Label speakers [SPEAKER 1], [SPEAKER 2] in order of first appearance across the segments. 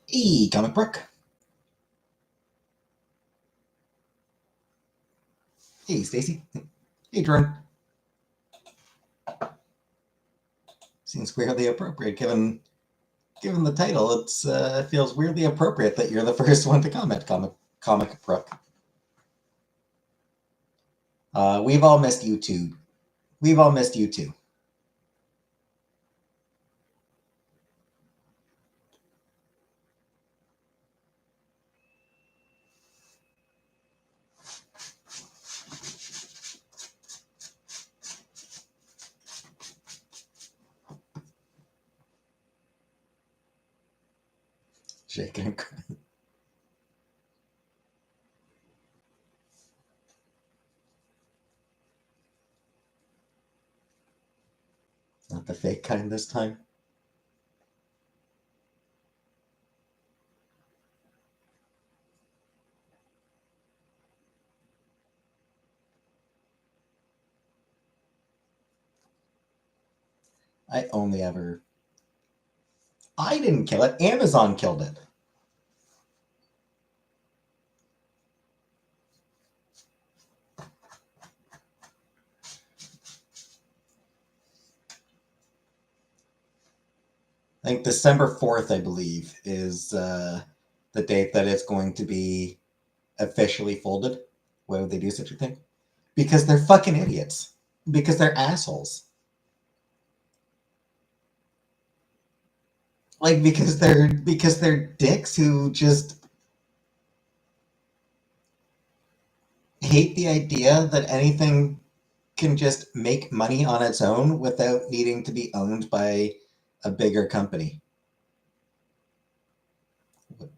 [SPEAKER 1] Hey, Comic Brook. Hey, Stacy. Hey, Jordan. Seems weirdly appropriate given the title. It feels weirdly appropriate that you're the first one to comment, Comic Brook. We've all missed you too. We've all missed you too. Shaking and crying. Not the fake kind this time. I only ever... I didn't kill it. Amazon killed it. I think December 4th, I believe, is the date that it's going to be officially folded. Why would they do such a thing? Because they're fucking idiots. Because they're assholes. Like, because they're dicks who just hate the idea that anything can just make money on its own without needing to be owned by a bigger company.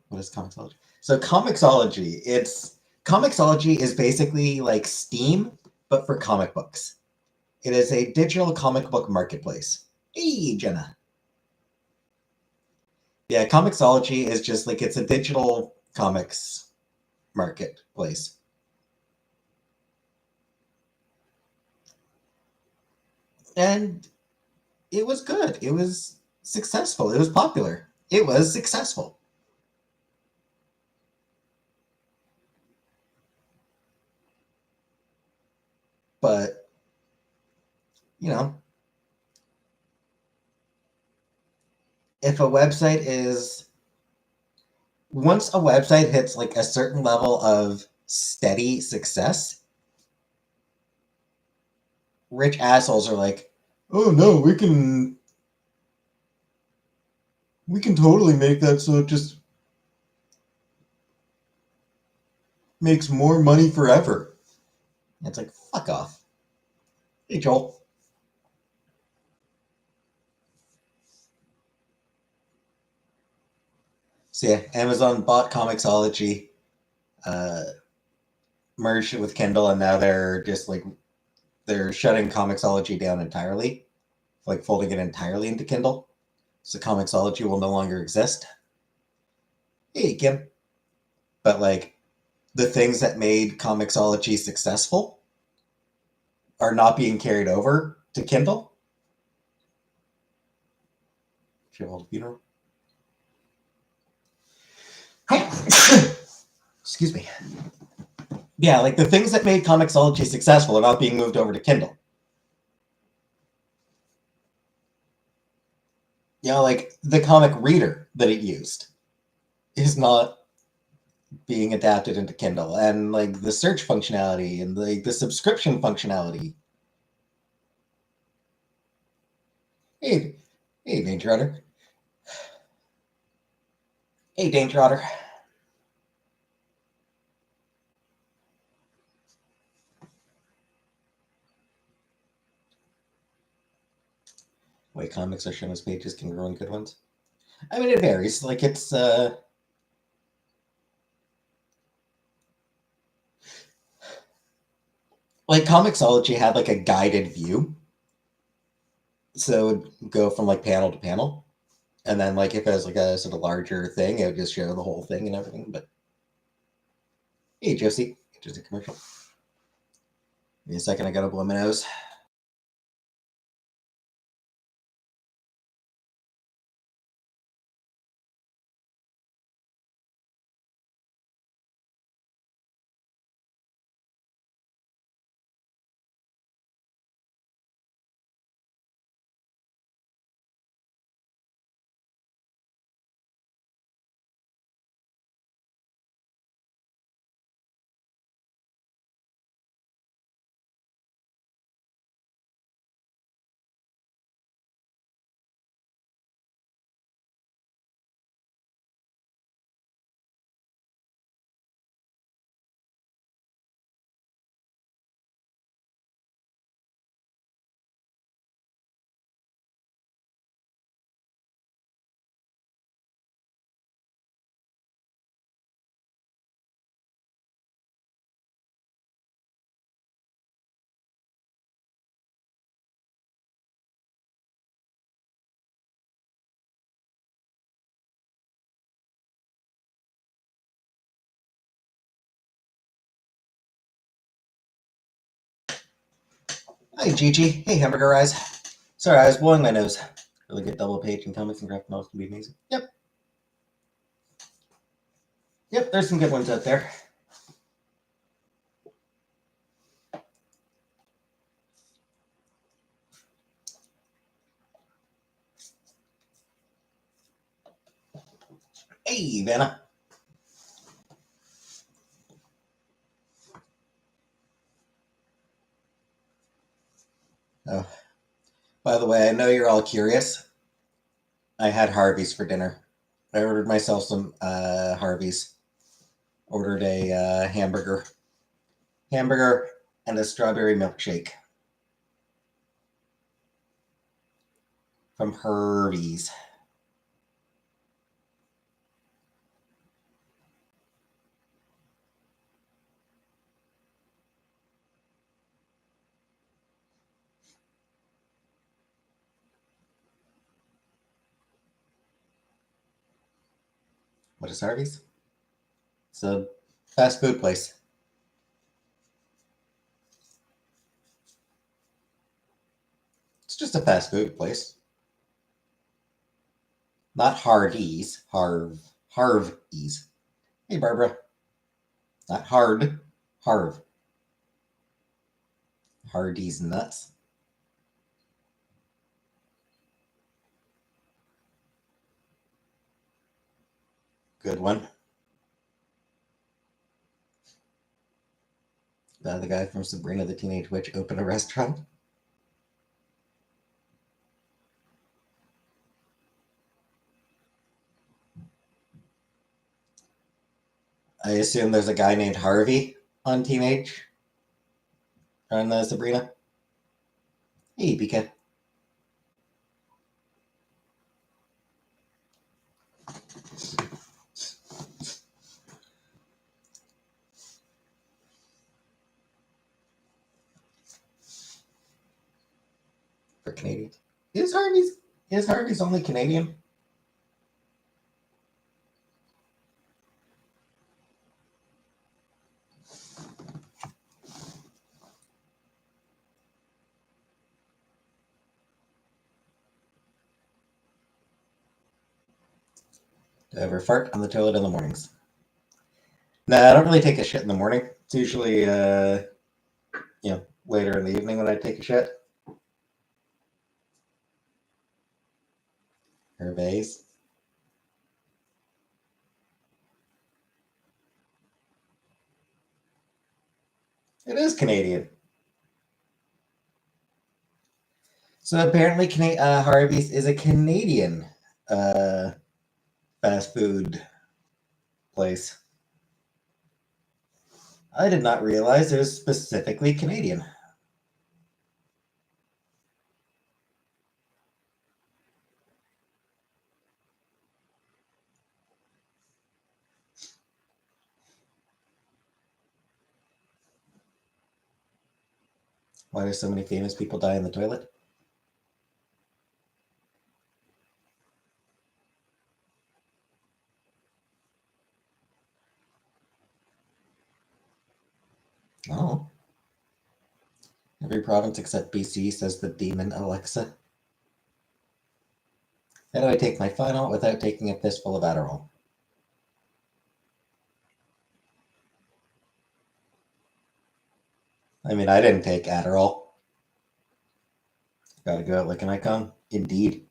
[SPEAKER 1] What is Comixology? So Comixology is basically like Steam, but for comic books. It is a digital comic book marketplace. Hey, Jenna. Yeah, Comixology is just like, it's a digital comics marketplace. And it was good. It was successful. It was popular. It was successful. But, you know, if a website is... Once a website hits like a certain level of steady success, rich assholes are like, oh no, we can totally make that so it just makes more money forever. And it's like, fuck off. Hey, Joel. So yeah, Amazon bought Comixology, merged it with Kindle, and now they're just like, they're shutting Comixology down entirely, like folding it entirely into Kindle. So Comixology will no longer exist. Hey, Kim. But like, the things that made Comixology successful are not being carried over to Kindle. Funeral. Excuse me. Yeah, like the things that made Comixology successful are not being moved over to Kindle. You know, like the comic reader that it used is not being adapted into Kindle, and like the search functionality and the subscription functionality. Hey, Danger Otter. Hey, Danger Otter. Way comics are shown as pages can ruin good ones. I mean, it varies. Like, it's Like Comixology had like a guided view, so it would go from like panel to panel, and then like if it was like a sort of larger thing, it would just show the whole thing and everything. But hey, Josie, just a commercial. Give me a second, I gotta blow my nose. Hi, Gigi. Hey, Hamburger Eyes. Sorry, I was blowing my nose. Really good double page in comics and graphic novels can be amazing. Yep. Yep, there's some good ones out there. Hey, Vanna. Oh, by the way, I know you're all curious. I had Harvey's for dinner. I ordered myself some Harvey's. Ordered a hamburger, and a strawberry milkshake from Harvey's. What is Harvey's? It's a fast food place. It's just a fast food place. Not Hardee's. Harvey's. Hey, Barbara. Not hard. Harv. Hardee's nuts. Good one. The guy from Sabrina the Teenage Witch opened a restaurant. I assume there's a guy named Harvey on Sabrina. Hey, PK. For Canadian. Is Harvey's only Canadian? Do I ever fart on the toilet in the mornings? Nah, I don't really take a shit in the morning. It's usually later in the evening when I take a shit. Hervey's. It is Canadian. So apparently, Harvey's is a Canadian fast food place. I did not realize it was specifically Canadian. Why do so many famous people die in the toilet? Oh. Every province except BC, says the demon Alexa. How do I take my final without taking a fistful of Adderall? I mean, I didn't take Adderall. Gotta go out like an icon. Indeed.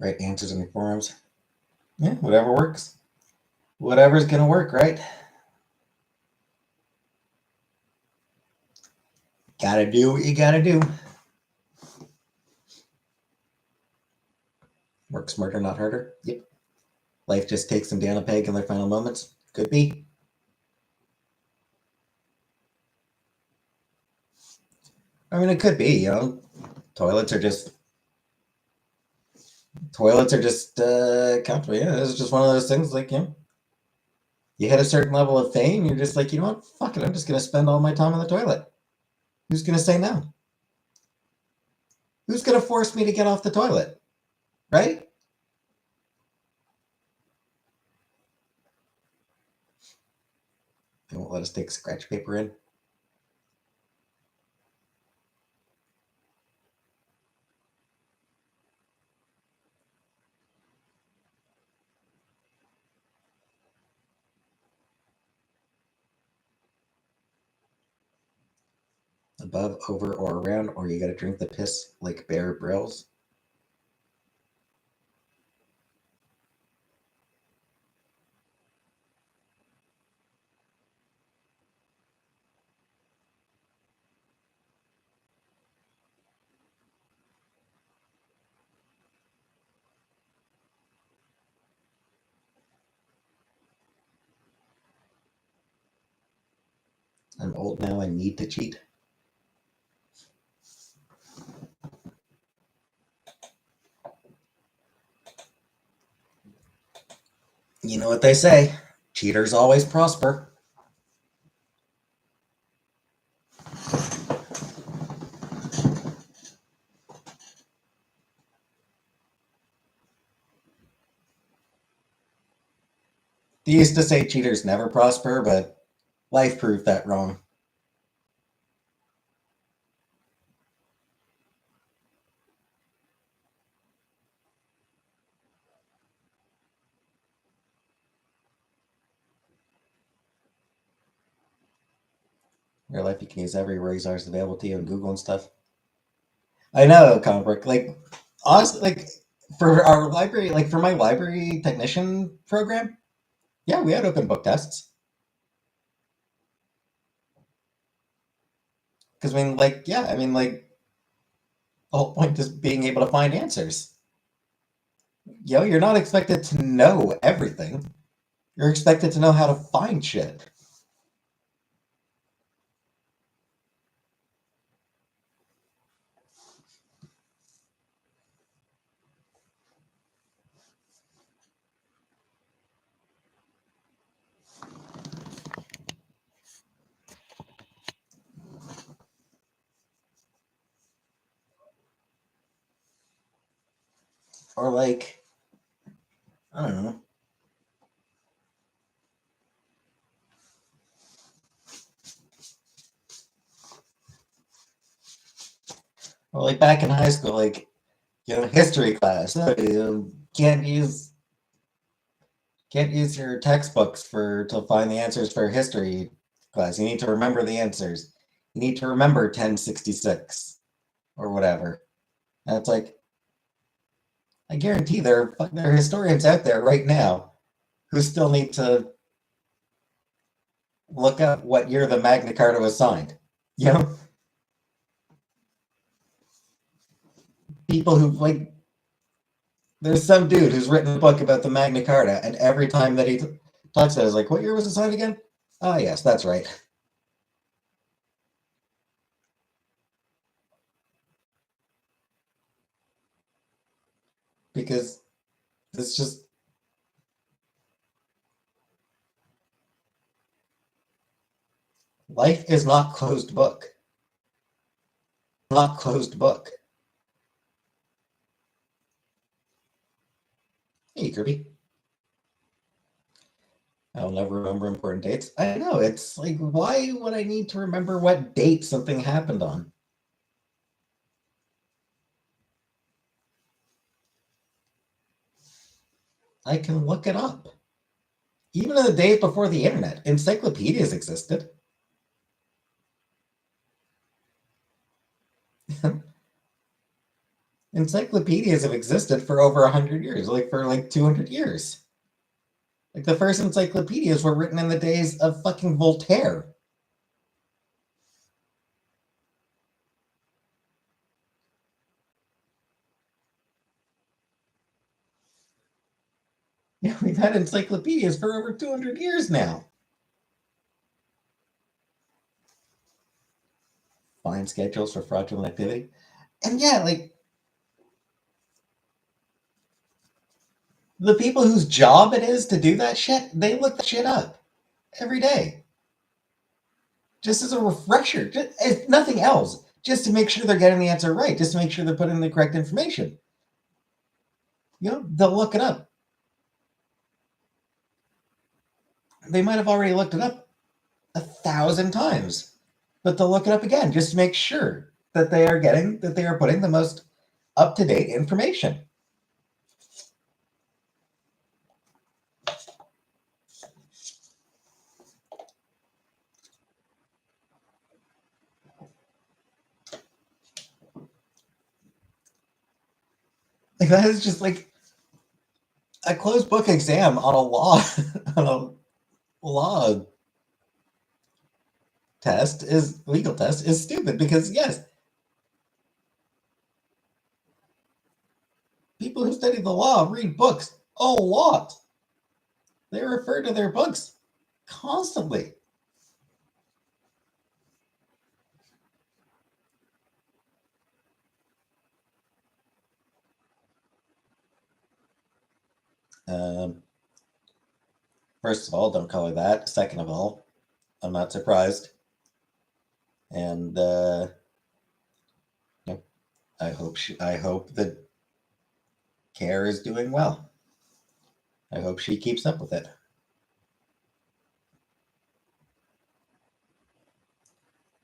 [SPEAKER 1] Right answers in the forums. Yeah, whatever works. Whatever's gonna work, right? Gotta do what you gotta do. Work smarter, not harder. Yep. Life just takes them down a peg in their final moments. Could be. I mean, it could be, you know. Toilets are just comfortable. Yeah, it's just one of those things. Like, you know, you hit a certain level of fame, you're just like, you know what? Fuck it. I'm just gonna spend all my time on the toilet. Who's gonna say no? Who's gonna force me to get off the toilet? Right? They won't let us take scratch paper in. Above, over, or around, or you gotta drink the piss like Bear Grylls. I'm old now, I need to cheat. You know what they say, cheaters always prosper. They used to say cheaters never prosper, but life proved that wrong. In real life, you can use every resource available to you on Google and stuff. I know, comic book. Like, honestly, like, for our library, like, for my library technician program, yeah, we had open book tests. Because, I mean, like, yeah, I mean, like, the whole point is being able to find answers. You know, you're not expected to know everything. You're expected to know how to find shit. Or, like, I don't know. Or, like, back in high school, like, you know, history class. You can't use your textbooks to find the answers for history class. You need to remember the answers. You need to remember 1066 or whatever. And it's like, I guarantee there are historians out there right now who still need to look up what year the Magna Carta was signed. You know, people who like, there's some dude who's written a book about the Magna Carta, and every time that he talks about it, is like, what year was it signed again? Ah, yes, that's right. Because it's just, life is not closed book. Not closed book. Hey, Kirby. I'll never remember important dates. I know, it's like, why would I need to remember what date something happened on? I can look it up. Even in the days before the internet, encyclopedias existed. Encyclopedias have existed for over 100 years, like for like 200 years. Like the first encyclopedias were written in the days of fucking Voltaire. Yeah, we've had encyclopedias for over 200 years now. Fine schedules for fraudulent activity. And yeah, like the people whose job it is to do that shit, they look that shit up every day. Just as a refresher, just, if nothing else, just to make sure they're getting the answer right, just to make sure they're putting the correct information. You know, they'll look it up. They might have already looked it up 1,000 times, but they'll look it up again just to make sure that they are putting the most up to date information. Like that is just like a closed book exam on a law on a law test is legal test is stupid because yes, people who study the law read books a lot. They refer to their books constantly. Um, First of all, don't call her that. Second of all, I'm not surprised. And I hope that Care is doing well. I hope she keeps up with it.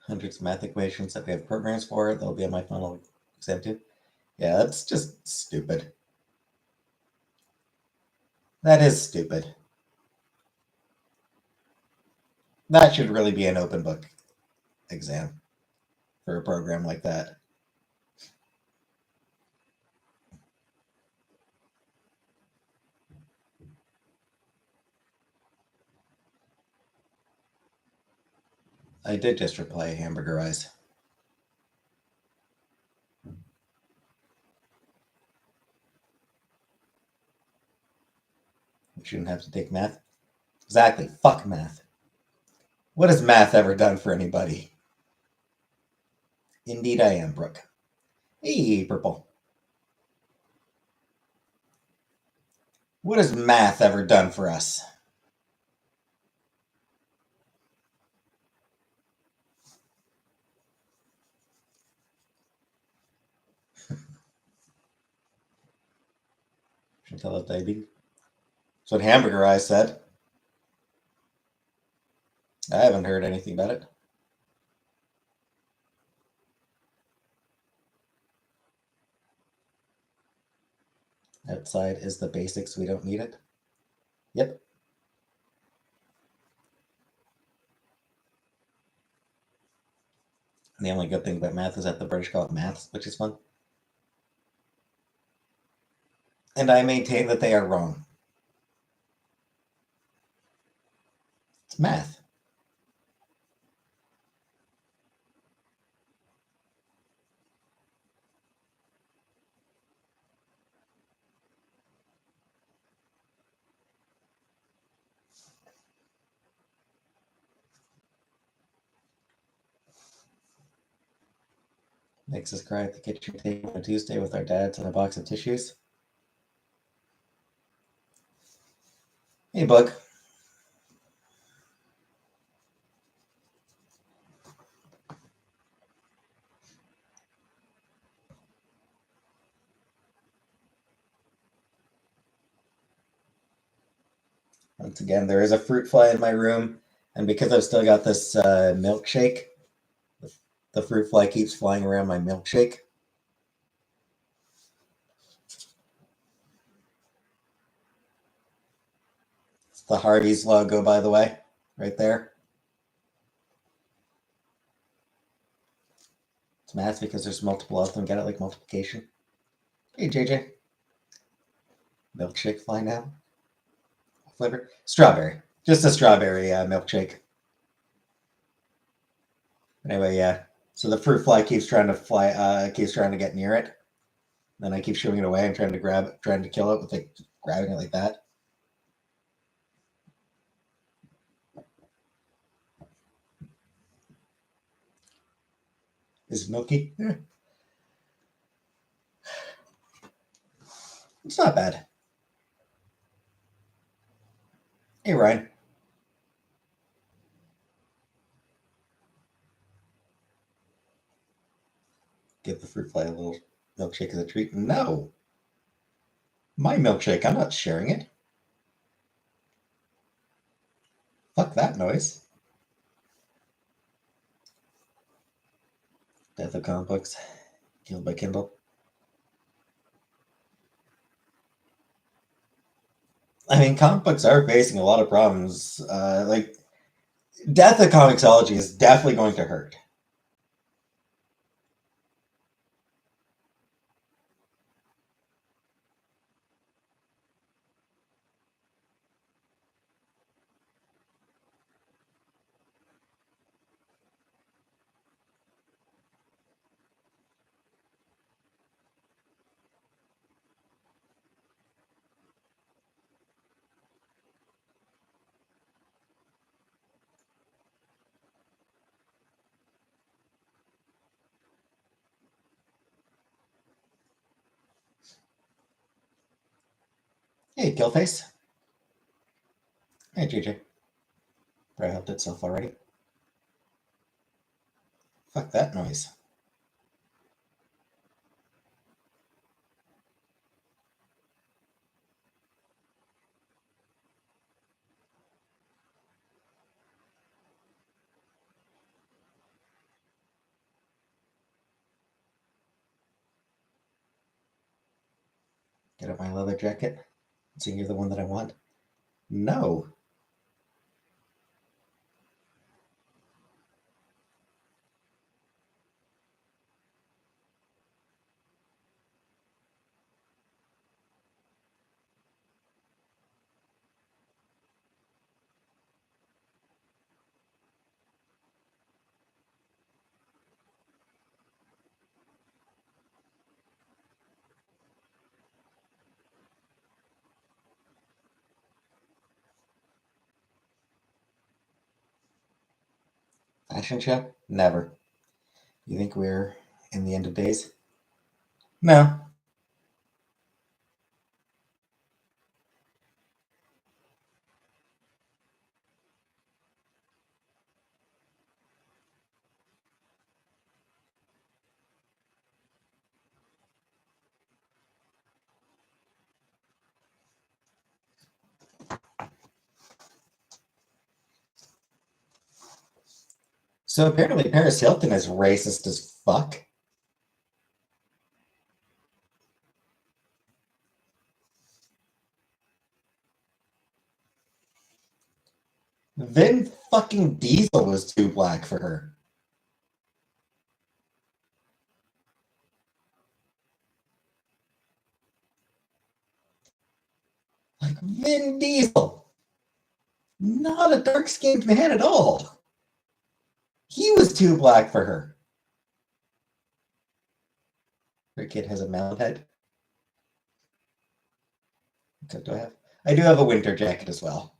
[SPEAKER 1] Hundreds of math equations that we have programs for. They'll be on my final exam too. Yeah, that's just stupid. That is stupid. That should really be an open book exam for a program like that. I did just reply hamburger eyes. You shouldn't have to take math. Exactly. Fuck math. What has math ever done for anybody? Indeed, I am, Brooke. Hey, Purple. What has math ever done for us? Chantal has diabetes. That's what hamburger eyes said. I haven't heard anything about it. Outside is the basics. We don't need it. Yep. And the only good thing about math is that the British call it maths, which is fun. And I maintain that they are wrong. It's math. Makes us cry at the kitchen table on a Tuesday with our dads and a box of tissues. Hey, Bug. Once again, there is a fruit fly in my room, and because I've still got this milkshake, the fruit fly keeps flying around my milkshake. It's the Hardee's logo, by the way, right there. It's math because there's multiple of them. Get it like multiplication. Hey, JJ. Milkshake fly now. What flavor? Strawberry. Just a strawberry milkshake. Anyway, yeah. So the fruit fly keeps trying to fly, keeps trying to get near it. Then I keep shooing it away and trying to grab it, trying to kill it with like grabbing it like that. Is it milky? Yeah. It's not bad. Hey, Ryan. Give the fruit fly a little milkshake as a treat. No. My milkshake. I'm not sharing it. Fuck that noise. Death of comic books. Killed by Kindle. I mean, comic books are facing a lot of problems. Like, death of Comixology is definitely going to hurt. Hey, Killface. Hey, JJ. Probably helped itself already. Fuck that noise. Get up my leather jacket. So you're the one that I want. No. Fashion show? Never. You think we're in the end of days? No. So apparently Paris Hilton is racist as fuck. Vin fucking Diesel was too black for her. Vin Diesel. Not a dark-skinned man at all. He was too black for her. Her kid has a melon head. What do I have? I do have a winter jacket as well.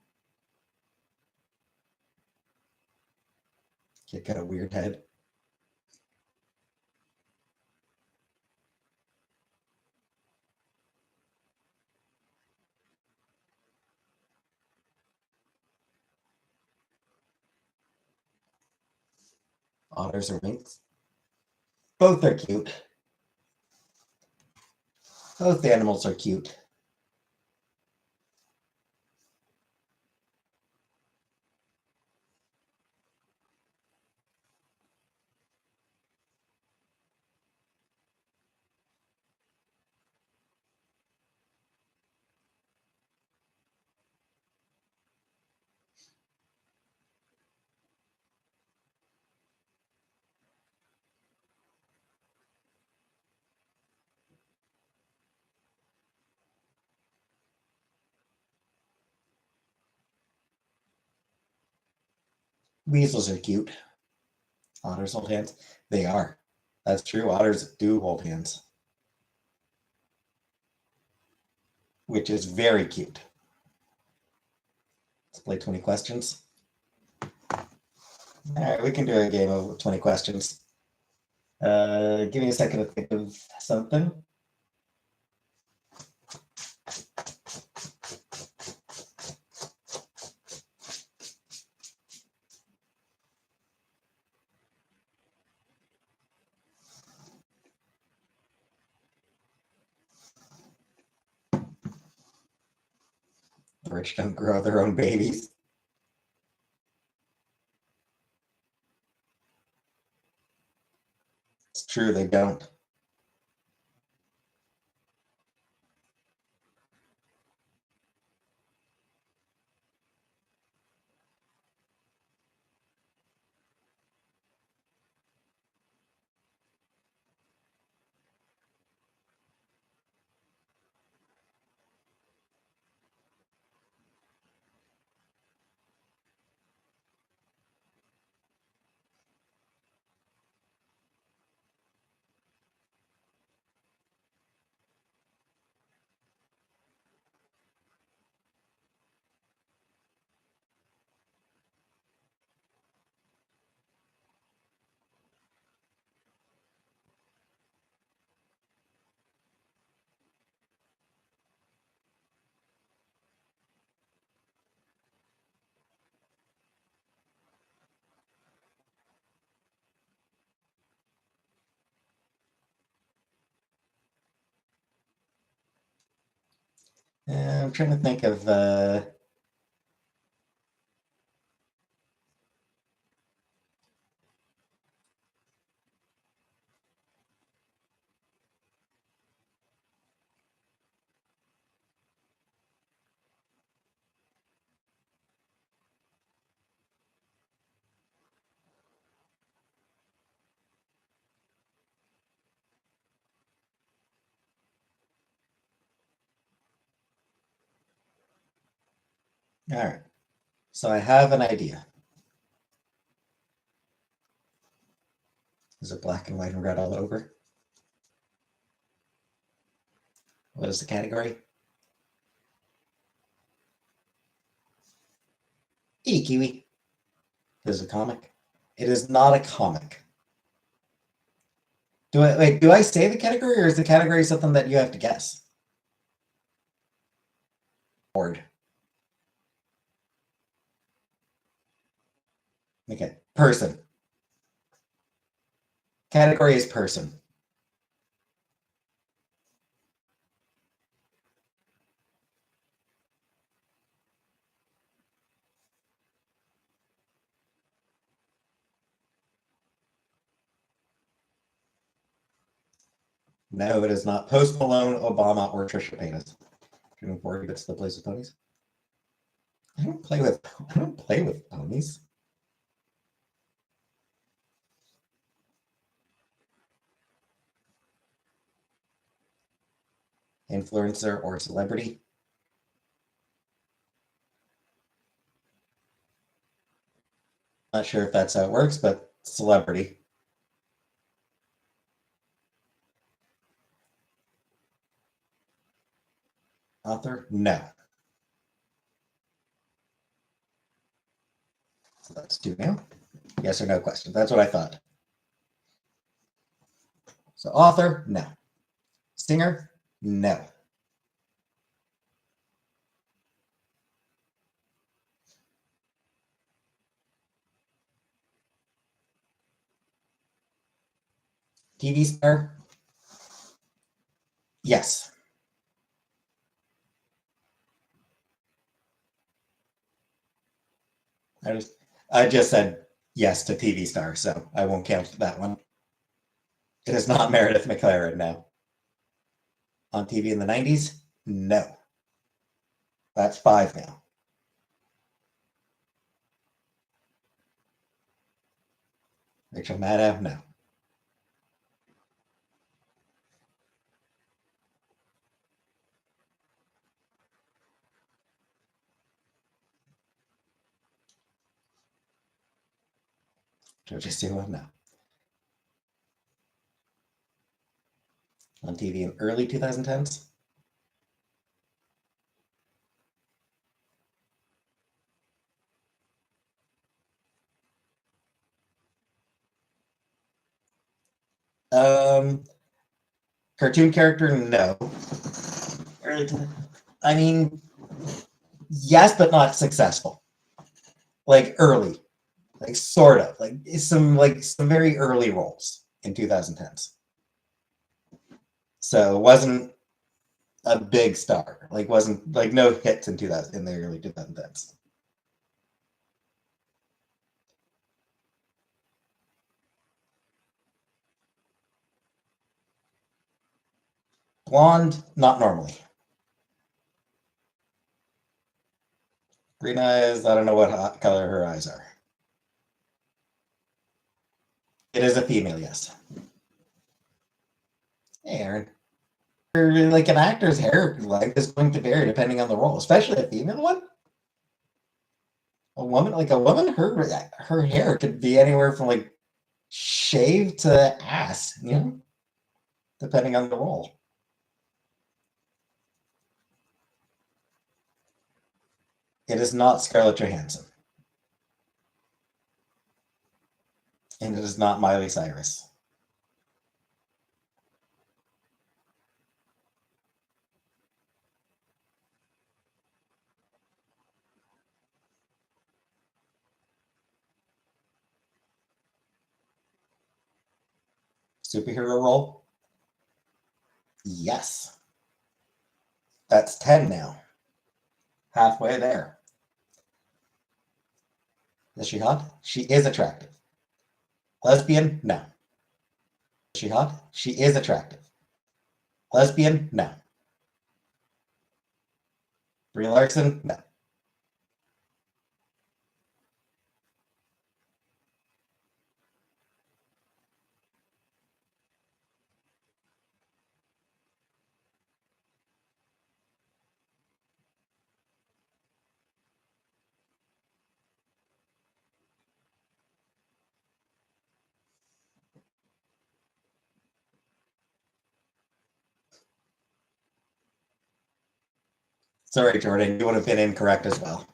[SPEAKER 1] Kid got a weird head. Otters or minks? Both are cute. Both animals are cute. Weasels are cute. Otters hold hands. They are. That's true. Otters do hold hands, which is very cute. Let's play 20 questions. All right, we can do a game of 20 questions. Give me a second to think of something. The rich don't grow their own babies. It's true, they don't. I'm trying to think of all right. So I have an idea. Is it black and white and red all over? What is the category? Kiwi. Is it a comic? It is not a comic. Do I say the category, or is the category something that you have to guess? Board. Okay. Person. Category is person. No, it is not Post Malone, Obama, or Trisha Paytas. Doing 40 bits to the place with ponies. I don't play with ponies. Influencer or celebrity. Not sure if that's how it works, but celebrity. Author? No. So that's 2 now. Yes or no question. That's what I thought. So author? No. Singer? No. TV star? Yes. I just said yes to TV star, so I won't count that one. It is not Meredith McLaren, no. On TV in the 90s? No. That's 5 now. Rachel Maddow? No. Georgia Stewart? No. On TV in early 2010s? Um, Cartoon character? No. I mean, yes, but not successful. Like early, like sort of, like some very early roles in 2010s. So wasn't a big star. Like wasn't like no hits in 2000 in the early 2010s. Blonde, not normally. Green eyes, I don't know what color her eyes are. It is a female, yes. Hey, Aaron. Like an actor's hair length is going to vary depending on the role, especially a female one. A woman, her hair could be anywhere from like shaved to ass, depending on the role. It is not Scarlett Johansson, and it is not Miley Cyrus. Superhero role? Yes. That's 10 now. Halfway there. Is she hot? She is attractive. Lesbian? No. Is she hot? She is attractive. Lesbian? No. Brie Larson? No. Sorry, Jordan, you would have been incorrect as well.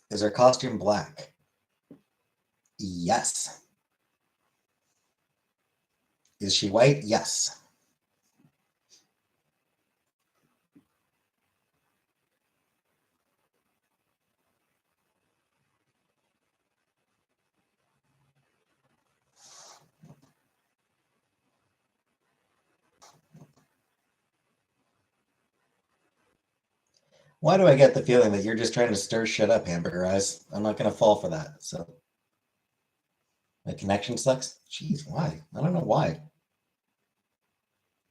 [SPEAKER 1] Is her costume black? Yes. Is she white? Yes. Why do I get the feeling that you're just trying to stir shit up, Hamburger Eyes? I'm not going to fall for that. So, my connection sucks? Jeez, why? I don't know why.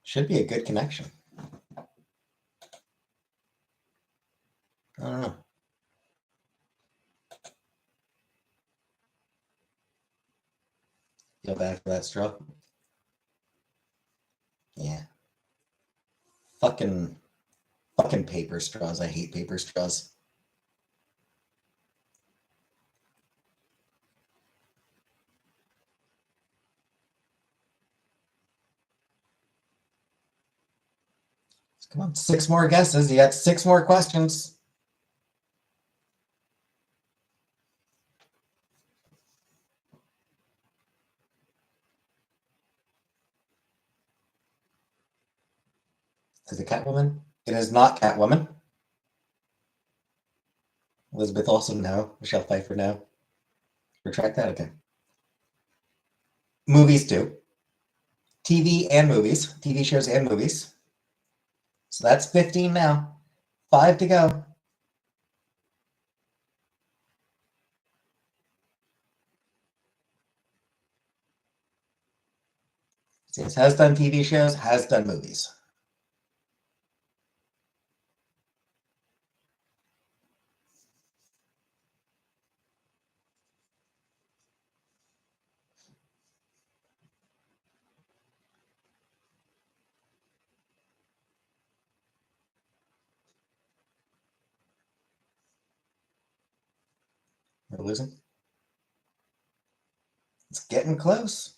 [SPEAKER 1] Should be a good connection. I don't know. Feel bad for that straw. Yeah. Fucking paper straws. I hate paper straws. Come on, 6 more guesses. You got 6 more questions. Is it Catwoman? It is not Catwoman. Elizabeth Olsen, no. Michelle Pfeiffer, no. Retract that, okay. Movies too. TV and movies. TV shows and movies. So that's 15 now. 5 to go. It has done TV shows, has done movies. We're losing. It's getting close.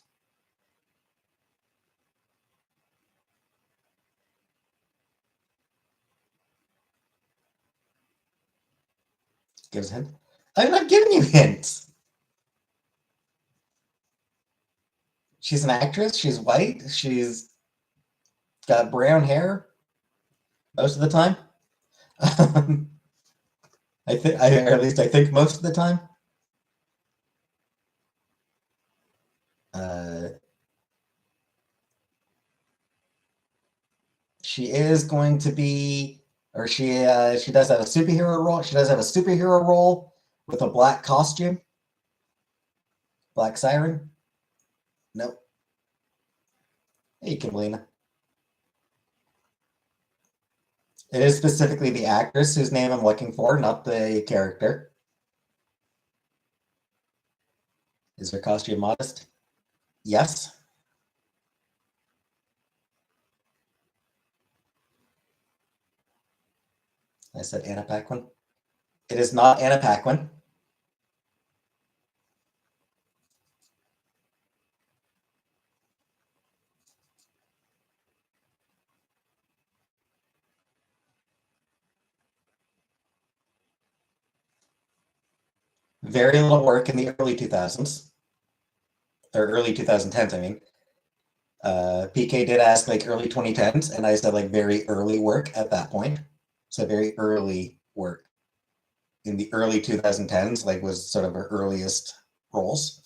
[SPEAKER 1] Give us a hint. I'm not giving you hints. She's an actress. She's white. She's got brown hair most of the time. I think, or at least I think most of the time. She is going to be, or she does have a superhero role. She does have a superhero role with a black costume. Black Siren. Nope. Hey, Kimberlina. It is specifically the actress whose name I'm looking for, not the character. Is her costume modest? Yes. I said Anna Paquin. It is not Anna Paquin. Very little work in the early 2000s. Or early 2010s, I mean. PK did ask like early 2010s, and I said like very early work at that point. So very early work. In the early 2010s, like was sort of her earliest roles.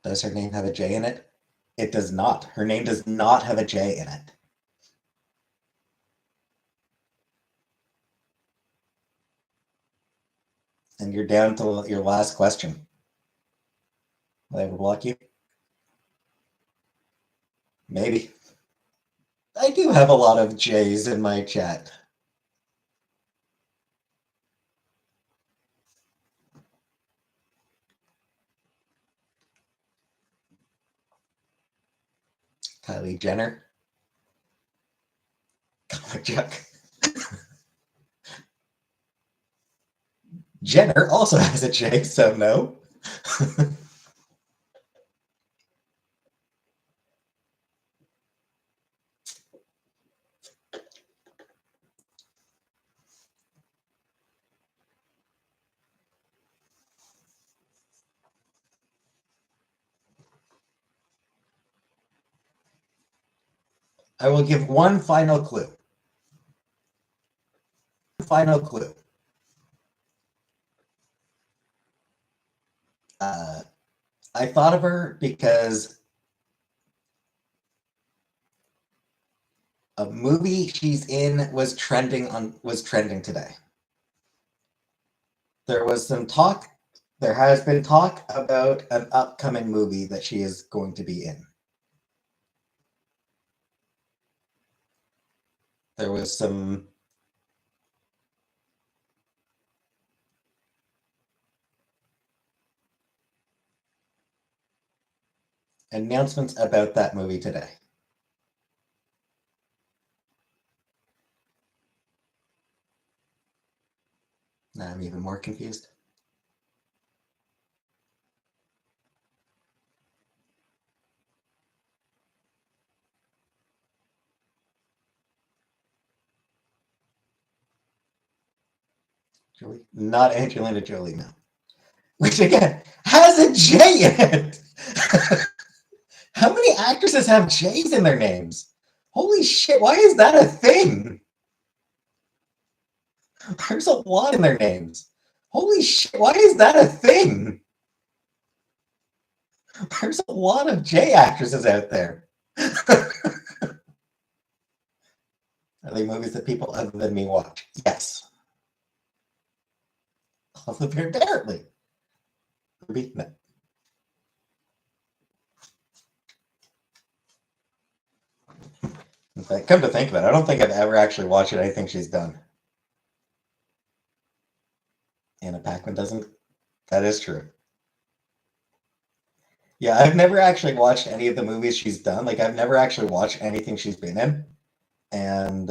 [SPEAKER 1] Does her name have a J in it? It does not. Her name does not have a J in it. And you're down to your last question. Will I ever block you? Maybe. I do have a lot of J's in my chat. Kylie Jenner. Comic Chuck. Jenner also has a J, so no. I will give one final clue. Final clue. I thought of her because A movie she's in was trending today. There was some talk. There has been talk about an upcoming movie that she is going to be in. There was some announcements about that movie today. Now I'm even more confused. Jolie? Not Angelina Jolie, no. Which again has a J in it. How many actresses have J's in their names? Holy shit, why is that a thing? There's a lot in their names. Holy shit, why is that a thing? There's a lot of J actresses out there. Are they movies that people other than me watch? Yes. Apparently. No. In fact, come to think of it, I don't think I've ever actually watched anything she's done. Anna Paquin doesn't? That is true. Yeah, I've never actually watched any of the movies she's done. Like, I've never actually watched anything she's been in. And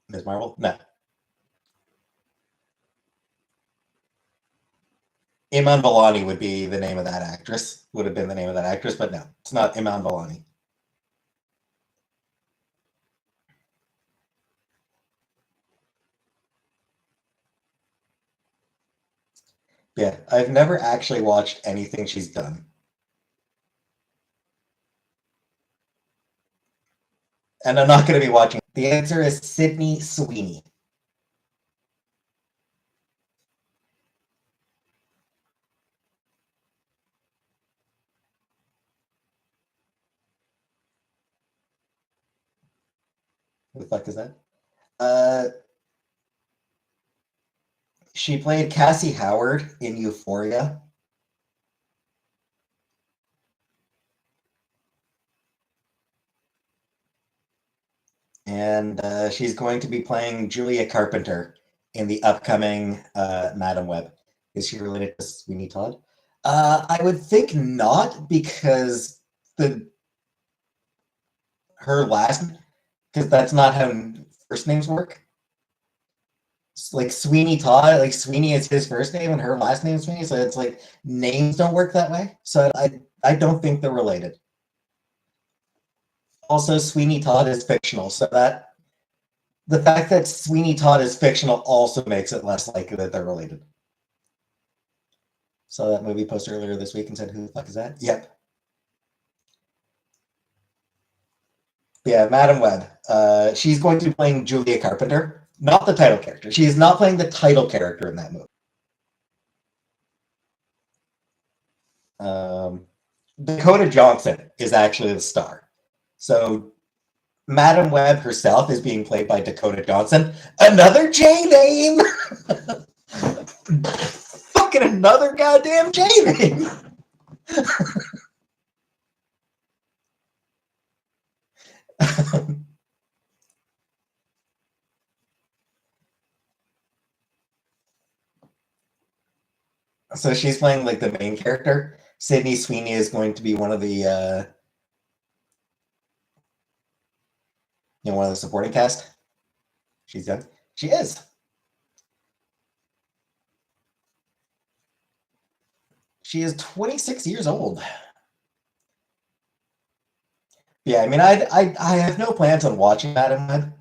[SPEAKER 1] Ms. Marvel? No. Iman Vellani would be the name of that actress. Would have been the name of that actress, but no, it's not Iman Vellani. Yeah, I've never actually watched anything she's done. And I'm not going to be watching. The answer is Sydney Sweeney. Who the fuck is that? She played Cassie Howard in Euphoria. And she's going to be playing Julia Carpenter in the upcoming Madam Web. Is she related to Sweeney Todd? I would think not, because her last, because that's not how first names work. Like Sweeney Todd, like Sweeney is his first name and her last name is Sweeney, so it's like names don't work that way. So I don't think they're related. Also, Sweeney Todd is fictional, so that the fact that Sweeney Todd is fictional also makes it less likely that they're related. Saw that movie post earlier this week and said, "Who the fuck is that?" Yep. Yeah, Madam Web. She's going to be playing Julia Carpenter, not the title character. She is not playing the title character in that movie. Dakota Johnson is actually the star. So Madam Web herself is being played by Dakota Johnson. Another J name! Fucking another goddamn J name! So she's playing like the main character. Sydney Sweeney is going to be one of the one of the supporting cast. She's young. She is. She is 26 years old. Yeah, I mean, I have no plans on watching Madam Web.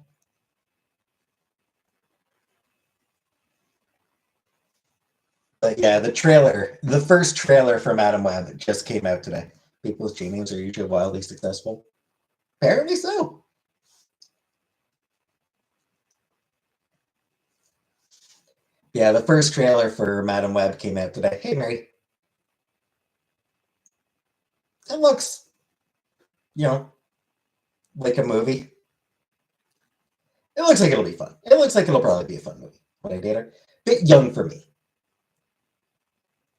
[SPEAKER 1] But yeah, the first trailer for Madam Web just came out today. People's J names are usually wildly successful. Apparently so. Yeah, the first trailer for Madam Web came out today. Hey, Mary. It looks, like a movie. It looks like it'll be fun. It looks like it'll probably be a fun movie when I date her. Bit young for me.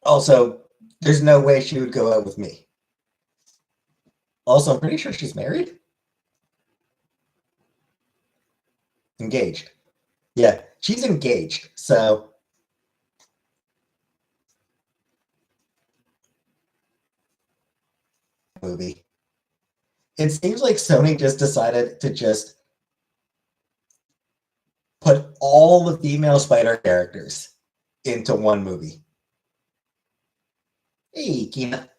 [SPEAKER 1] Also, there's no way she would go out with me. Also, I'm pretty sure she's married. Engaged. Yeah, she's engaged. So, movie. It seems like Sony just decided to just put all the female spider characters into one movie. Hey, Kina.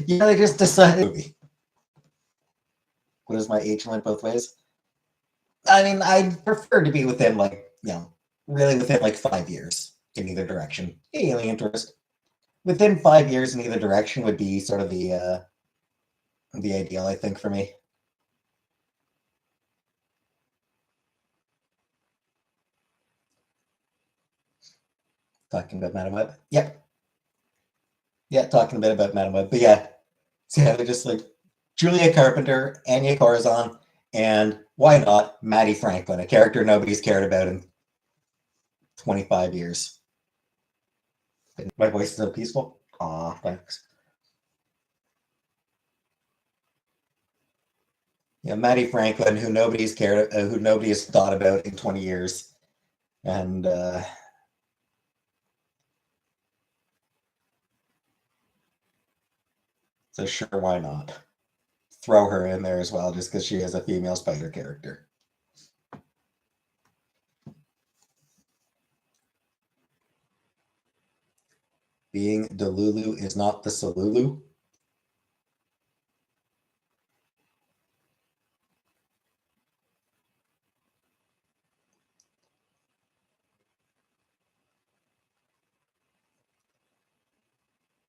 [SPEAKER 1] They just decided movie. What is my age limit both ways? I mean, I prefer to be within really within 5 years in either direction. Alien interest. Within 5 years in either direction would be sort of the ideal, I think, for me. Talking about Madam Web. Yep. Yeah, talking a bit about Madam Web. But yeah. So yeah, they're just like Julia Carpenter, Anya Corazon, and why not Maddie Franklin, a character nobody's cared about in 25 years. My voice is so peaceful. Aw, thanks. Yeah, Maddie Franklin, who nobody's cared, who nobody has thought about in 20 years, and so sure, why not throw her in there as well, just because she is a female spider character. Being Delulu is not the Salulu.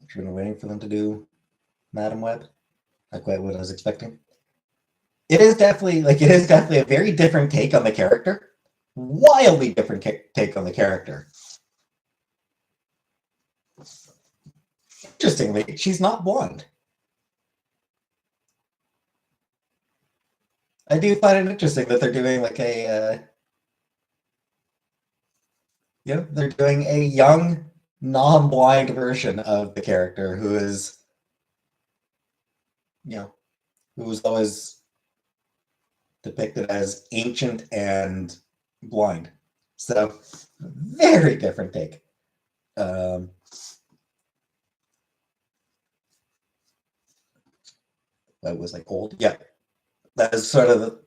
[SPEAKER 1] I've been waiting for them to do Madam Web. Not quite what I was expecting. It is definitely a very different take on the character. Wildly different take on the character. Interestingly, she's not blonde. I do find it interesting that they're doing they're doing a young, non-blind version of the character who is, who was always depicted as ancient and blind. So, very different take. That was old. Yeah, that is sort of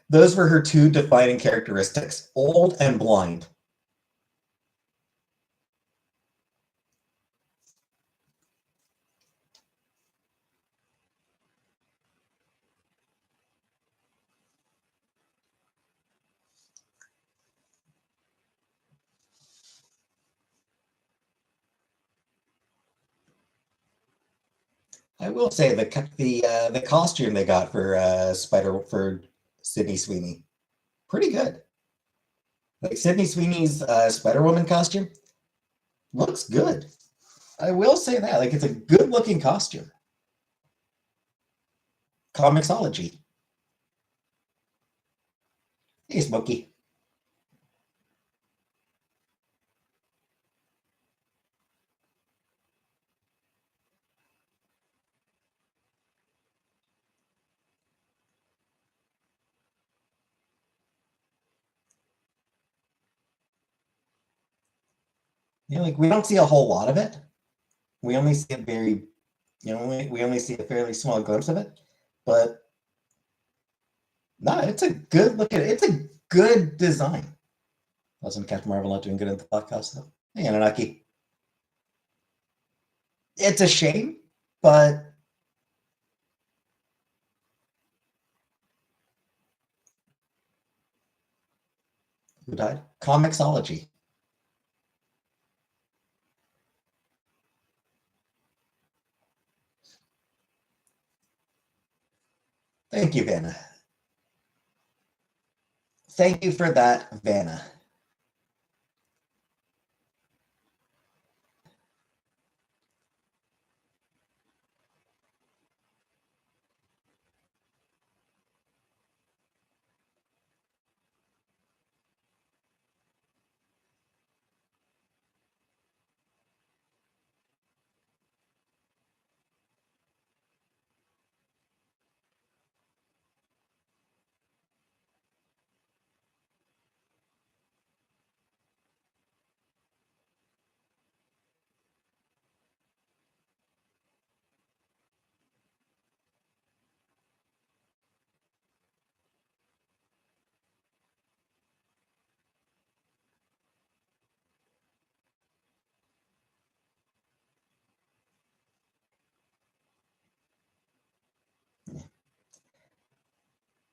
[SPEAKER 1] those were her two defining characteristics: old and blind. I will say the costume they got for Sydney Sweeney, pretty good. Like Sydney Sweeney's Spider Woman costume looks good. I will say that it's a good looking costume. Comixology. Hey, Smokey. We don't see a whole lot of it. We only see a very, we only see a fairly small glimpse of it. But no, it's a good look at it. It's a good design. Wasn't Captain Marvel not doing good in the podcast though? Hey, Anunnaki. It's a shame, but who died? Comixology. Thank you, Vanna. Thank you for that, Vanna.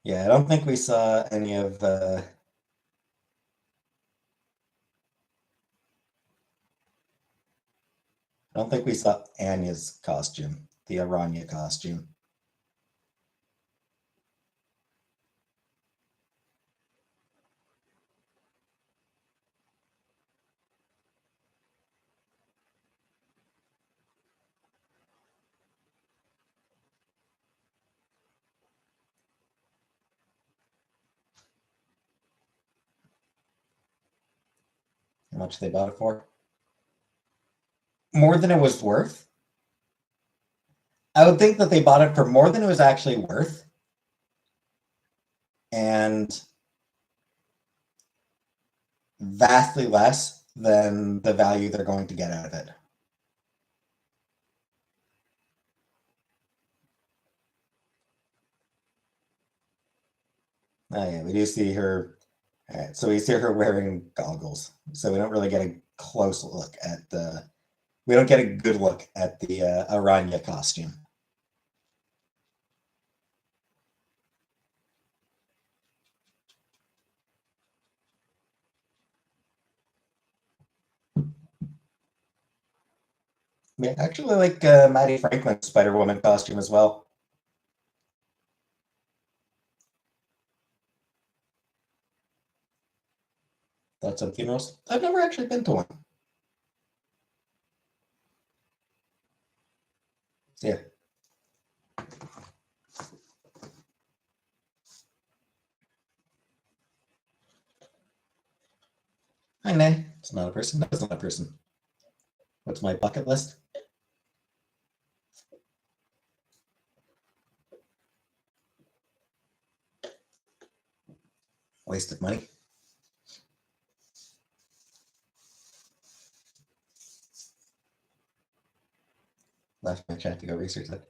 [SPEAKER 1] Yeah, I don't think we saw any of I don't think we saw Anya's costume, the Aranya costume. How much they bought it for? More than it was worth. I would think that they bought it for more than it was actually worth, and vastly less than the value they're going to get out of it. Oh yeah, we do see her. All right, so we see her wearing goggles, so we don't really get a close look at the. We don't get a good look at the Aranya costume. Yeah, actually like Maddie Franklin's Spider-Woman costume as well. That's some funerals. I've never actually been to one. So, yeah. Hi, Nay. It's not a person. No, it's not a person. What's my bucket list? Wasted money. Left my chat to go research that.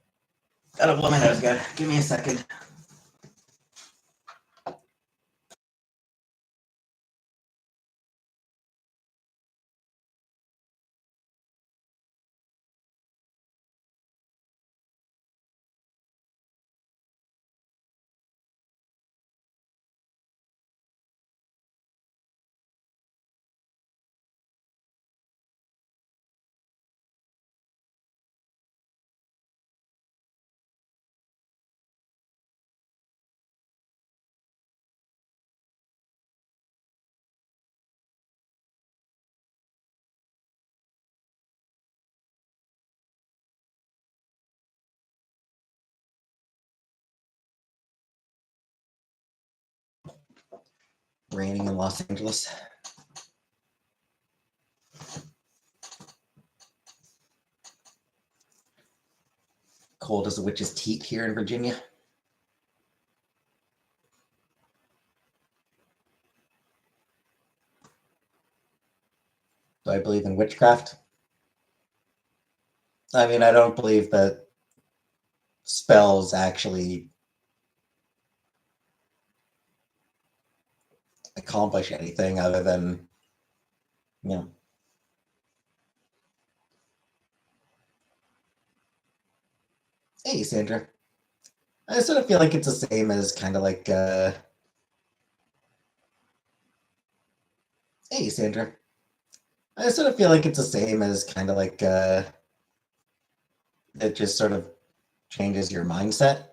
[SPEAKER 1] Gotta blow my nose, good. Give me a second. Raining in Los Angeles. Cold as a witch's teat here in Virginia. Do I believe in witchcraft? I mean, I don't believe that spells actually accomplish anything other than, you know. Hey, Sandra. I sort of feel like it's the same as kind of like, hey, Sandra. I sort of feel like it's the same as kind of like, it just sort of changes your mindset.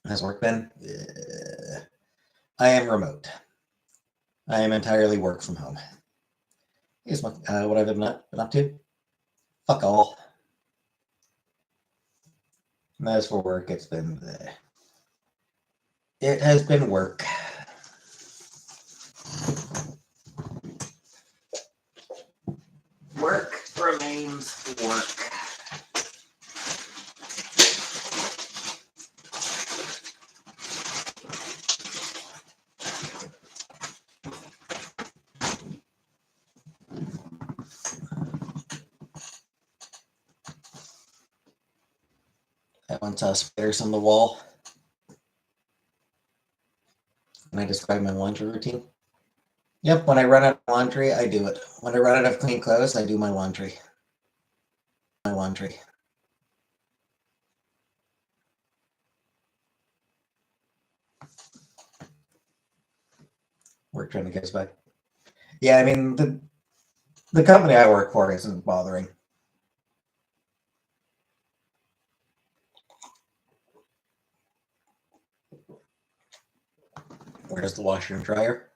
[SPEAKER 1] Has work been? I am remote. I am entirely work from home. Here's what I've been up to. Fuck all. And as for work, it's been. It has been work. Work remains work. I once saw spiders on the wall. When I describe my laundry routine. Yep, when I run out of laundry, I do it. When I run out of clean clothes, I do my laundry. My laundry. Work trying to get us back. Yeah, I mean the company I work for isn't bothering. Where's the washer and dryer?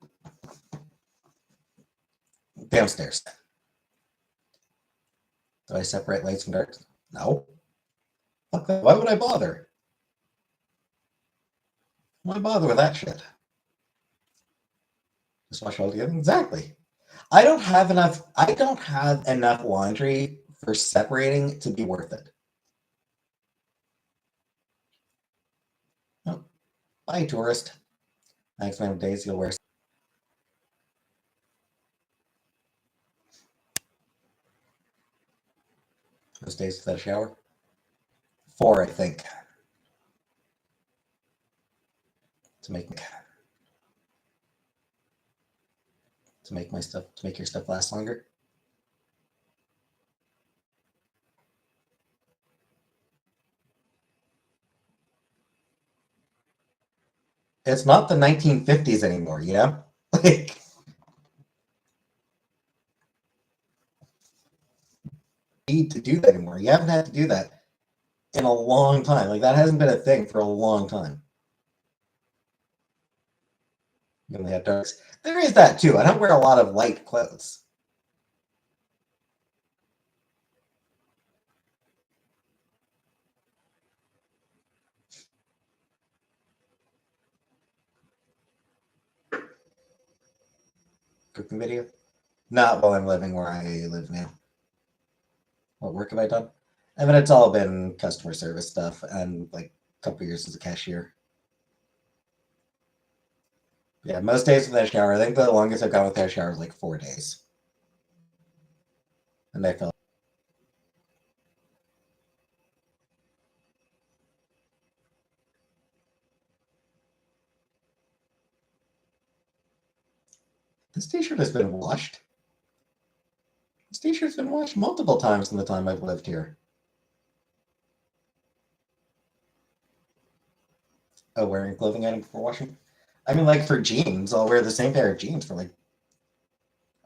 [SPEAKER 1] Downstairs. Do I separate lights from dark? No. Fuck that. Why would I bother? Why bother with that shit? Just wash all together? Exactly. I don't have enough laundry for separating to be worth it. Oh, bye, tourist. Next amount of days you'll wear. Those days without a shower? 4, I think. To make your stuff last longer. It's not the 1950s anymore, you know? Like, need to do that anymore. You haven't had to do that in a long time. Like, that hasn't been a thing for a long time. You only have darks. There is that too. I don't wear a lot of light clothes. Cooking video? Not while I'm living where I live now. What work have I done? I mean, it's all been customer service stuff and like a couple years as a cashier. Yeah, most days without a shower. I think the longest I've gone without a shower is like 4 days. And I felt this t-shirt has been washed. This t-shirt's been washed multiple times in the time I've lived here. Oh, wearing a clothing item before washing? I mean, like for jeans, I'll wear the same pair of jeans for like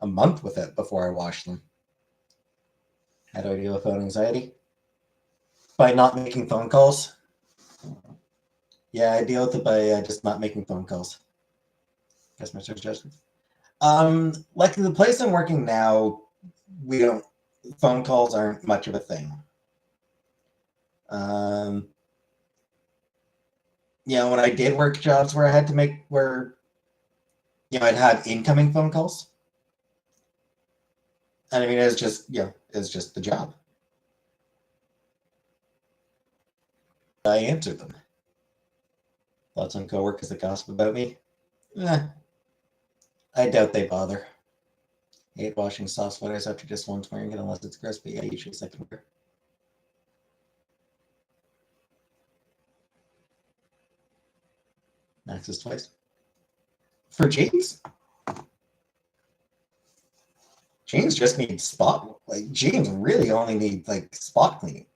[SPEAKER 1] a month with it before I wash them. How do I deal with phone anxiety? By not making phone calls. Yeah, I deal with it by just not making phone calls. Customer suggestions. Like the place I'm working now, we don't. Phone calls aren't much of a thing. When I did work jobs where I had to I'd have incoming phone calls. And I mean, it's just the job. I answered them. Thoughts on coworkers that gossip about me? I doubt they bother. I hate washing soft sweaters after just once wearing it unless it's crisp, but yeah, usually second wear. Max is twice. For jeans? Jeans just need jeans really only need like spot cleaning.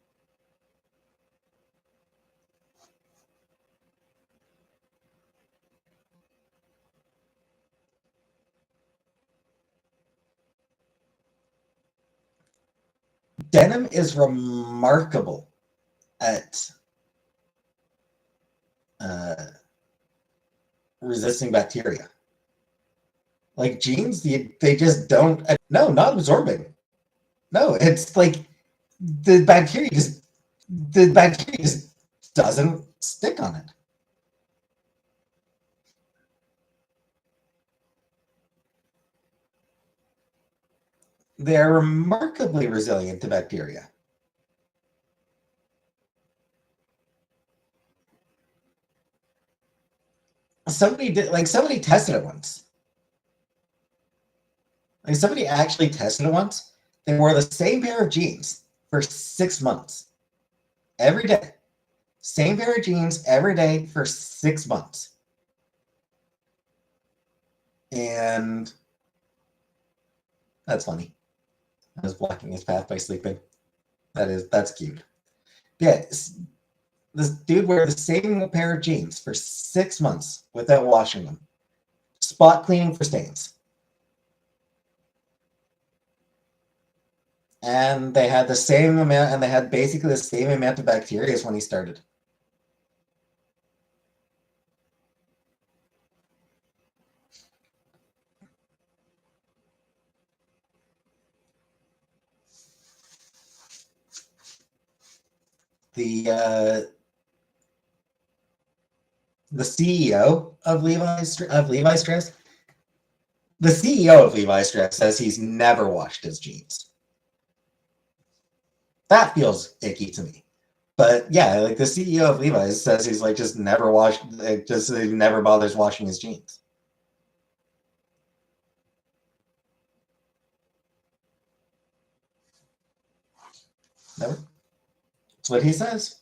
[SPEAKER 1] Denim is remarkable at resisting bacteria. Like jeans, they just don't. No, not absorbing. No, it's like the bacteria just doesn't stick on it. They're remarkably resilient to bacteria. Somebody tested it once. Like somebody actually tested it once. They wore the same pair of jeans for 6 months. Every day. Same pair of jeans every day for 6 months. And that's funny. I was blocking his path by sleeping. That's cute. Yeah, this dude wear the same pair of jeans for 6 months without washing them. spot cleaning for stains. And they had the same amount, and they had basically the same amount of bacteria as when he started. The CEO of Levi Strauss, the CEO of Levi Strauss says he's never washed his jeans. That feels icky to me. But yeah, like the CEO of Levi's says he's like just never washed, just he never bothers washing his jeans. Never. That's what he says.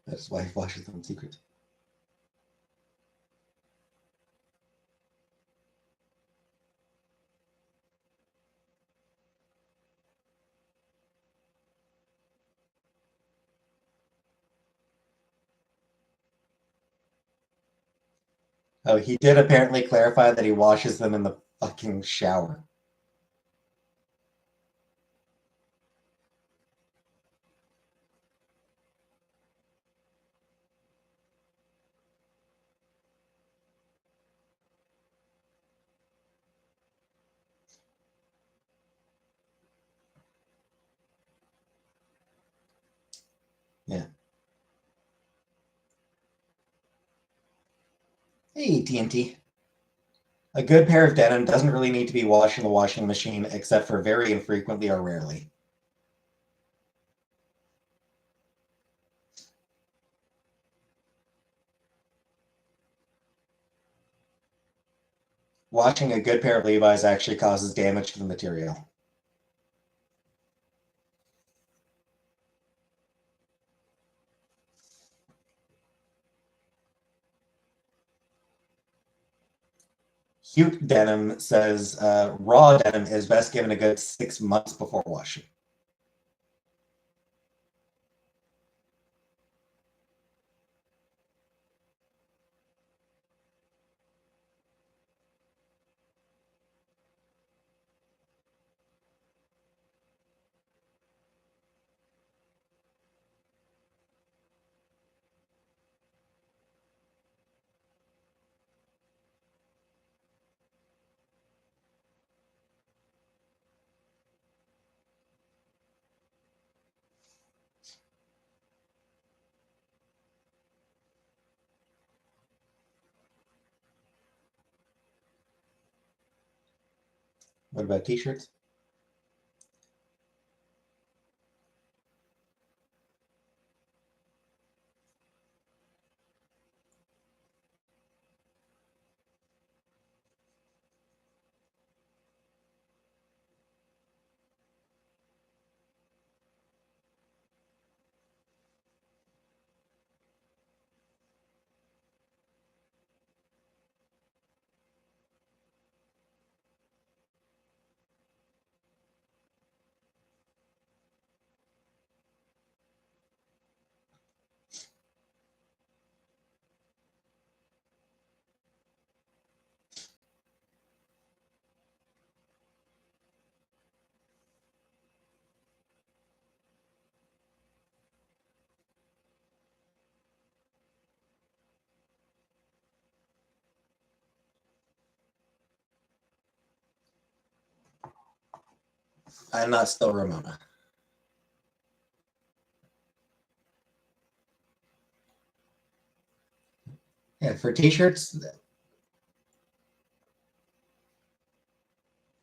[SPEAKER 1] That's why he washes them in secret. Oh, he did apparently clarify that he washes them in the fucking shower. Yeah. Hey, TNT. A good pair of denim doesn't really need to be washed in the washing machine except for very infrequently or rarely. Washing a good pair of Levi's actually causes damage to the material. Cute Denim says raw denim is best given a good 6 months before washing. What about t-shirts? I'm not still Ramona. Yeah, for t-shirts,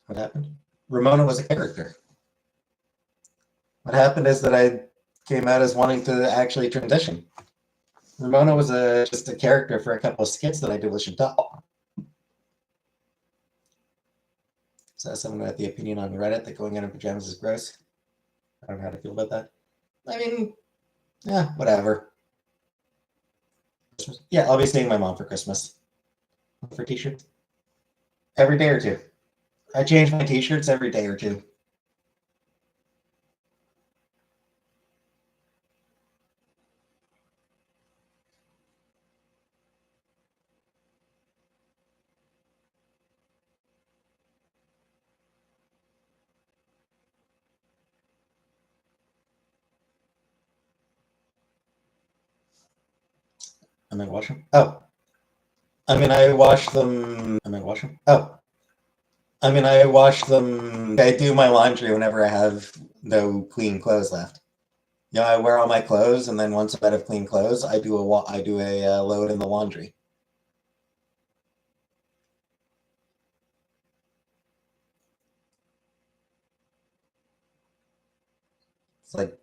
[SPEAKER 1] what happened? Ramona was a character. What happened is that I came out as wanting to actually transition. Ramona was just a character for a couple of skits that I did with Chantal. So someone had the opinion on Reddit that going out in pajamas is gross. I don't know how to feel about that. I mean, yeah, whatever. Yeah, I'll be seeing my mom for Christmas. For t-shirts. Every day or two. I change my t-shirts every day or two. I might wash them. Oh, I mean, I wash them. I might wash them. Oh, I mean, I wash them. I do my laundry whenever I have no clean clothes left. Yeah, I wear all my clothes, and then once I'm out of clean clothes, I do a load in the laundry. It's like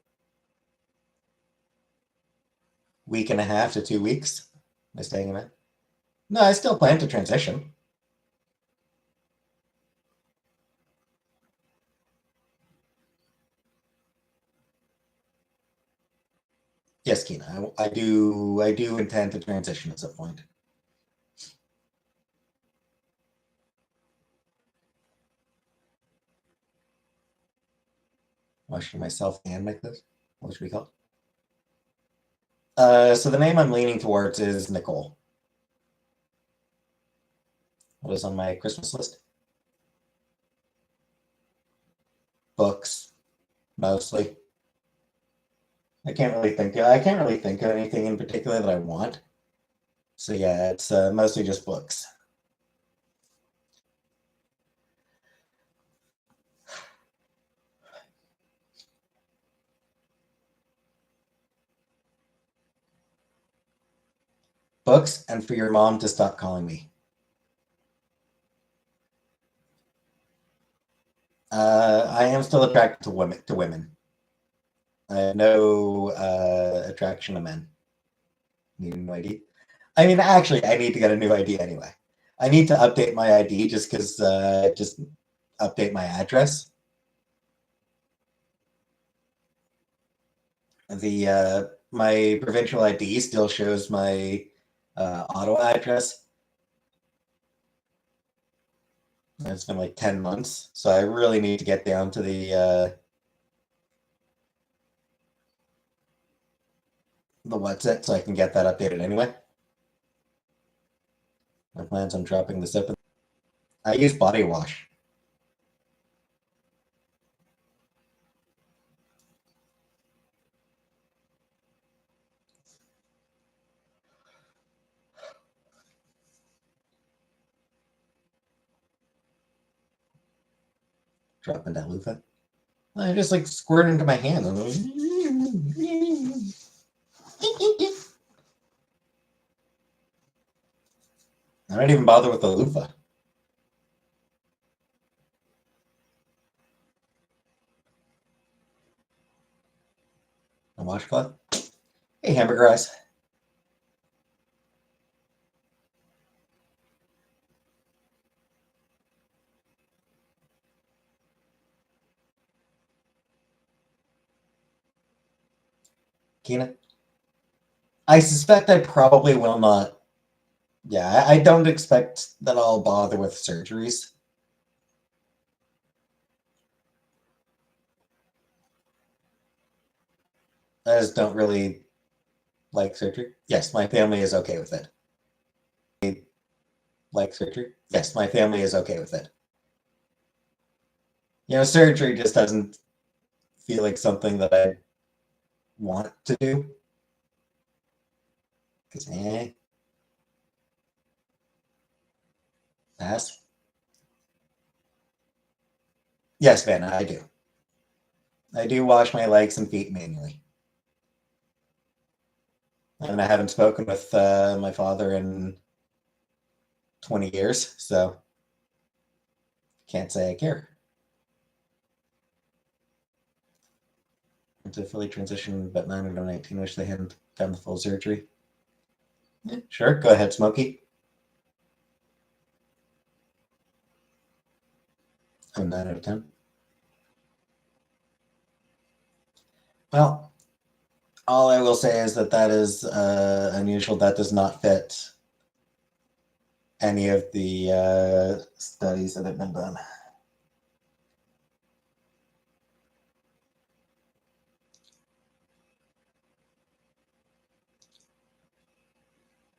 [SPEAKER 1] week and a half to 2 weeks. Am I staying in it? No, I still plan to transition. Yes, Kina, I do. I do intend to transition at some point. Washing myself and my clothes. What should we call it? So the name I'm leaning towards is Nicole. What is on my Christmas list? Books, mostly. I can't really think of anything in particular that I want. So yeah, it's mostly just books. Books, and for your mom to stop calling me. I am still attracted to women. I have no attraction to men. Need a new ID. I mean, actually, I need to get a new ID anyway. I need to update my ID just update my address. The my provincial ID still shows my Ottawa address. It's been like 10 months, so I really need to get down to the what's it so I can get that updated anyway. My plans on dropping the zip. I use body wash. Dropping that loofah. I just like squirt into my hand. I don't even bother with the loofah. A washcloth. Hey, hamburger eyes. Kina. I suspect I probably will not. Yeah, I don't expect that I'll bother with surgeries. I just don't really like surgery. Yes, my family is okay with it. Like surgery. Yes, my family is okay with it. Surgery just doesn't feel like something that I want to do. Because, pass. Yes, Vanna, I do. I do wash my legs and feet manually. And I haven't spoken with my father in 20 years, so can't say I care. To fully transition, but 9 out of 19 wish they hadn't done the full surgery. Yeah, sure, go ahead, Smokey. I'm 9 out of 10. Well, All I will say is that that is unusual. That does not fit any of the studies that have been done.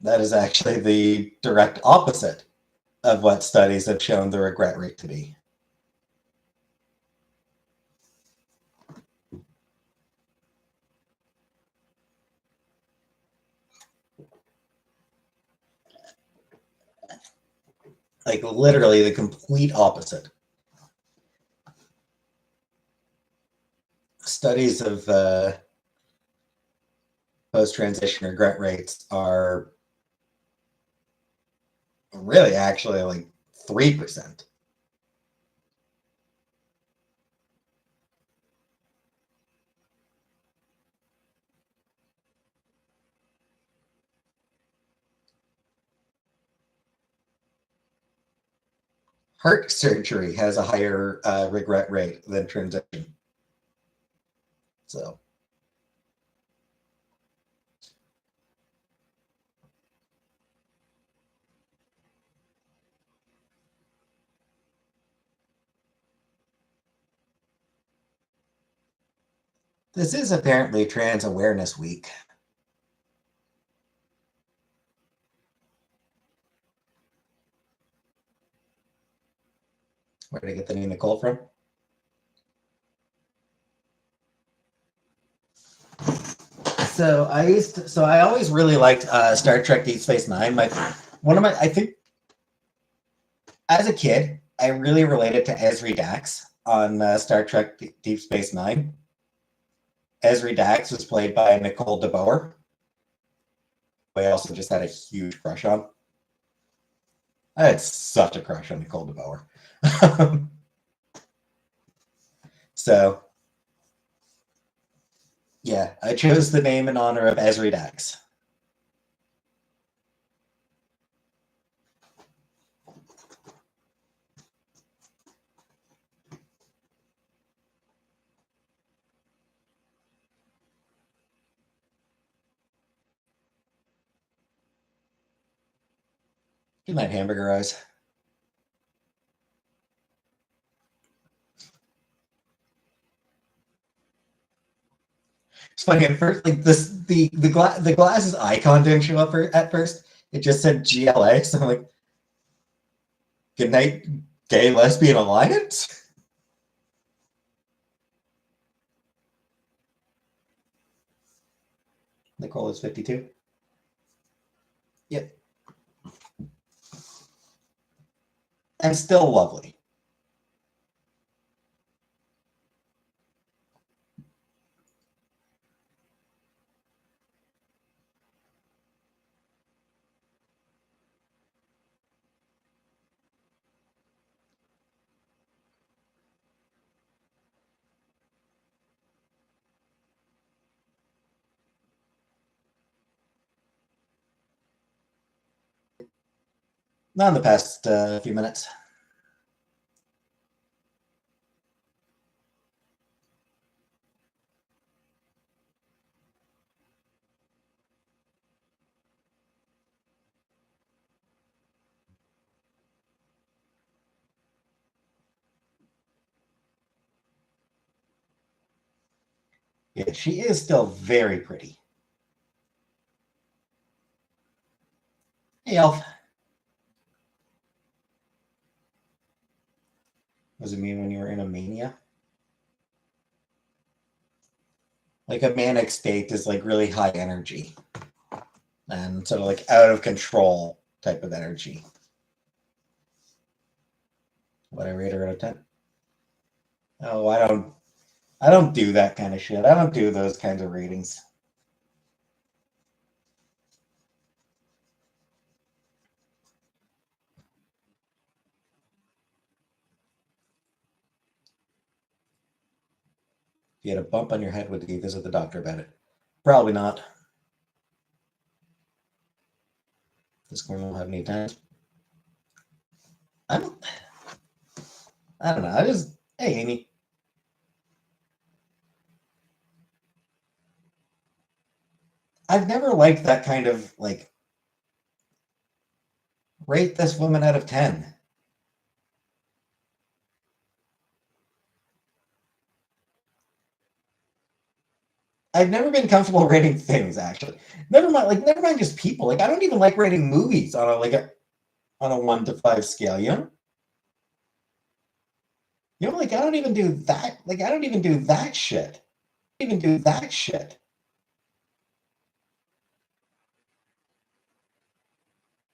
[SPEAKER 1] That is actually the direct opposite of what studies have shown the regret rate to be. Like literally the complete opposite. Studies of post-transition regret rates are really actually like 3%. Heart surgery has a higher regret rate than transition. So this is apparently Trans Awareness Week. Where did I get the name Nicole from? So I always really liked Star Trek Deep Space Nine. I think as a kid, I really related to Ezri Dax on Star Trek Deep Space Nine. Ezri Dax was played by Nicole DeBoer, who I also just had a huge crush on. I had such a crush on Nicole DeBoer. So, yeah, I chose the name in honor of Ezri Dax. Good night, hamburger eyes. It's funny at first, like this, the glasses icon didn't show up at first. It just said GLA, so I'm like, good night, gay lesbian alliance. Nicole is 52. Yep, and still lovely. Not in the past few minutes. Yeah, she is still very pretty. Hey, Elf. What does it mean when you're in a mania? Like a manic state is like really high energy and sort of like out of control type of energy. What I rate her out of 10? Oh, I don't do that kind of shit. I don't do those kinds of ratings. If you had a bump on your head, would you visit the doctor about it? Probably not. This corn won't have any times. I don't. I don't know. Hey, Amy. I've never liked that kind of like rate this woman out of 10. I've never been comfortable rating things actually. Never mind just people. Like I don't even like rating movies on a 1 to 5 scale, you know? Like I don't even do that. Like I don't even do that shit. I don't even do that shit.